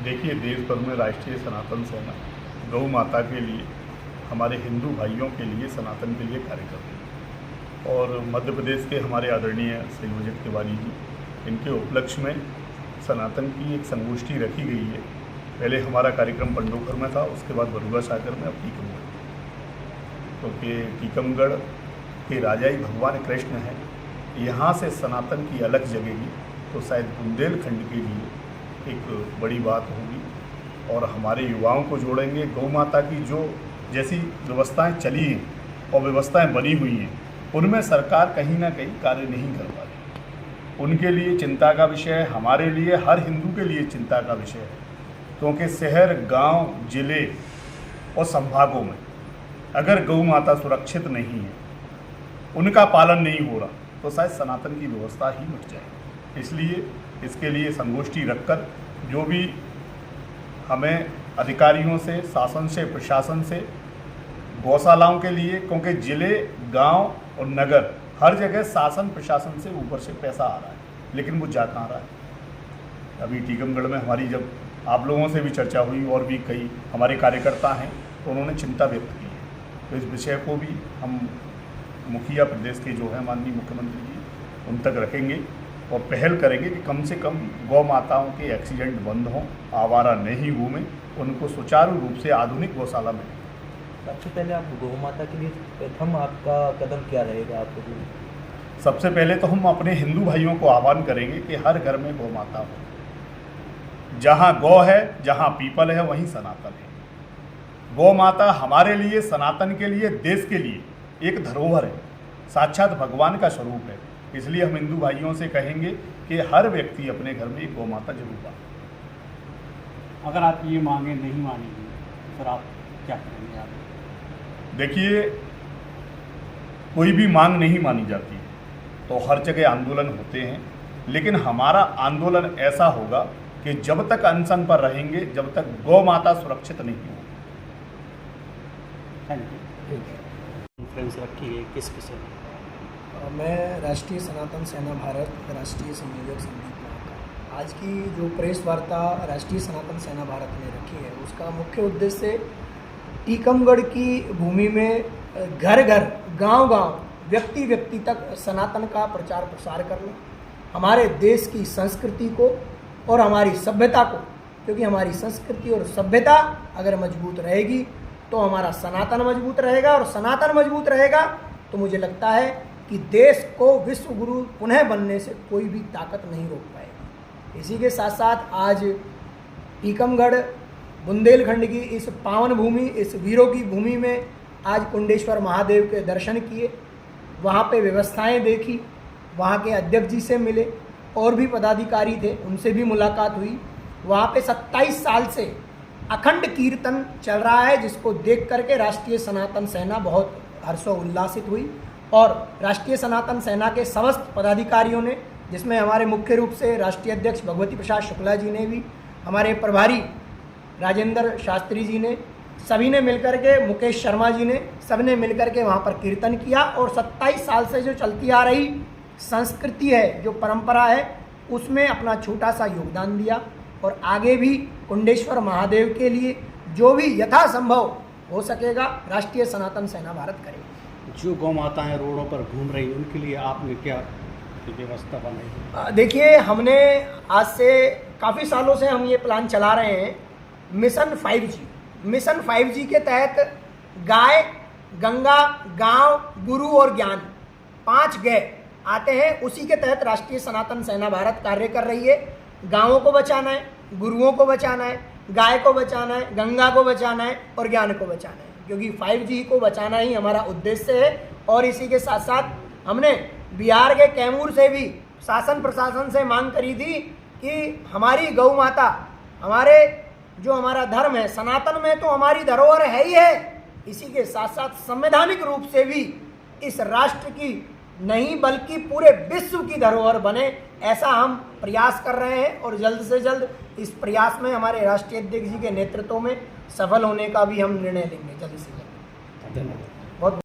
देखिए, देश भर में राष्ट्रीय सनातन सेना गौ माता के लिए, हमारे हिंदू भाइयों के लिए, सनातन के लिए कार्य करती है। और मध्य प्रदेश के हमारे आदरणीय संयोजक तिवारी जी, इनके उपलक्ष्य में सनातन की एक संगोष्ठी रखी गई है। पहले हमारा कार्यक्रम पंडोखर में था, उसके बाद बरुआ सागर में, अब टीकमगढ़। क्योंकि टीकमगढ़ के राजा ही भगवान कृष्ण हैं, यहाँ से सनातन की अलग जगेगी तो शायद बुंदेलखंड के लिए एक बड़ी बात होगी और हमारे युवाओं को जोड़ेंगे। गौ माता की जो जैसी व्यवस्थाएं चली हैं और व्यवस्थाएं बनी हुई हैं, उनमें सरकार कहीं ना कहीं कार्य नहीं कर पा रही। उनके लिए चिंता का विषय है, हमारे लिए, हर हिंदू के लिए चिंता का विषय है। क्योंकि शहर, गांव, जिले और संभागों में अगर गौ माता सुरक्षित नहीं है, उनका पालन नहीं हो रहा, तो शायद सनातन की व्यवस्था ही मिट जाएगी। इसलिए इसके लिए संगोष्ठी रखकर जो भी हमें अधिकारियों से, शासन से, प्रशासन से, गौशालाओं के लिए, क्योंकि जिले, गांव और नगर हर जगह शासन प्रशासन से ऊपर से पैसा आ रहा है, लेकिन वो जा कहाँ रहा है। अभी टीकमगढ़ में हमारी जब आप लोगों से भी चर्चा हुई और भी कई हमारे कार्यकर्ता हैं, तो उन्होंने चिंता व्यक्त की है। तो इस विषय को भी हम मुखिया प्रदेश के जो है माननीय मुख्यमंत्री जी, उन तक रखेंगे और पहल करेंगे कि कम से कम गौ माताओं के एक्सीडेंट बंद हों, आवारा नहीं घूमें, उनको सुचारू रूप से आधुनिक गौशाला में। सबसे पहले आप गौ माता के लिए प्रथम आपका कदम क्या रहेगा आपको? सबसे पहले तो हम अपने हिंदू भाइयों को आह्वान करेंगे कि हर घर में गौ माता हो। जहाँ गौ है, जहाँ पीपल है, वहीं सनातन है। गौ माता हमारे लिए, सनातन के लिए, देश के लिए एक धरोहर है, साक्षात भगवान का स्वरूप है। इसलिए हम हिंदू भाइयों से कहेंगे कि हर व्यक्ति अपने घर में एक गौ माता जरूर लाए। अगर आप ये मांगे नहीं मानेंगे फिर आप क्या करेंगे? आप देखिए, कोई भी मांग नहीं मानी जाती है तो हर जगह आंदोलन होते हैं, लेकिन हमारा आंदोलन ऐसा होगा कि जब तक अनशन पर रहेंगे, जब तक गौ माता सुरक्षित नहीं होगी। Thank you. कॉन्फ्रेंस रखी है किस विषय में? मैं राष्ट्रीय सनातन सेना भारत राष्ट्रीय संयोजक संदीप महाका। आज की जो प्रेस वार्ता राष्ट्रीय सनातन सेना भारत ने रखी है, उसका मुख्य उद्देश्य टीकमगढ़ की भूमि में घर घर, गांव गांव, व्यक्ति व्यक्ति तक सनातन का प्रचार प्रसार करना, हमारे देश की संस्कृति को और हमारी सभ्यता को, क्योंकि हमारी संस्कृति और सभ्यता अगर मजबूत रहेगी तो हमारा सनातन मजबूत रहेगा, और सनातन मजबूत रहेगा तो मुझे लगता है कि देश को विश्व गुरु पुनः बनने से कोई भी ताकत नहीं रोक पाएगी। इसी के साथ साथ आज टीकमगढ़, बुंदेलखंड की इस पावन भूमि, इस वीरों की भूमि में आज कुंडेश्वर महादेव के दर्शन किए, वहाँ पे व्यवस्थाएं देखी, वहाँ के अध्यक्ष जी से मिले, और भी पदाधिकारी थे, उनसे भी मुलाकात हुई। वहाँ पे 27 साल से अखंड कीर्तन चल रहा है, जिसको देख करके राष्ट्रीय सनातन सेना बहुत हर्षोल्लासित हुई। और राष्ट्रीय सनातन सेना के समस्त पदाधिकारियों ने, जिसमें हमारे मुख्य रूप से राष्ट्रीय अध्यक्ष भगवती प्रसाद शुक्ला जी ने भी, हमारे प्रभारी राजेंद्र शास्त्री जी ने, सभी ने मिलकर के, मुकेश शर्मा जी ने, सब ने मिलकर के वहाँ पर कीर्तन किया। और 27 साल से जो चलती आ रही संस्कृति है, जो परंपरा है, उसमें अपना छोटा सा योगदान दिया। और आगे भी कुंडेश्वर महादेव के लिए जो भी यथासंभव हो सकेगा, राष्ट्रीय सनातन सेना भारत करेगी। जो गौ माताएं रोडों पर घूम रही, उनके लिए आपने क्या व्यवस्था बनाई? देखिए, हमने आज से काफ़ी सालों से हम ये प्लान चला रहे हैं, मिशन 5G। मिशन 5G के तहत गाय, गंगा, गांव, गुरु और ज्ञान, 5 गए आते हैं। उसी के तहत राष्ट्रीय सनातन सेना भारत कार्य कर रही है। गाँवों को बचाना है, गुरुओं को बचाना है, गाय को बचाना है, गंगा को बचाना है और ज्ञान को बचाना है, क्योंकि 5G को बचाना ही हमारा उद्देश्य है। और इसी के साथ साथ हमने बिहार के कैमूर से भी शासन प्रशासन से मांग करी थी कि हमारी गौ माता, हमारा धर्म है, सनातन में तो हमारी धरोहर है ही है, इसी के साथ साथ संवैधानिक रूप से भी इस राष्ट्र की नहीं बल्कि पूरे विश्व की धरोहर बने, ऐसा हम प्रयास कर रहे हैं। और जल्द से जल्द इस प्रयास में हमारे राष्ट्रीय अध्यक्ष जी के नेतृत्व में सफल होने का भी हम निर्णय लेंगे जल्द से जल्द। धन्यवाद।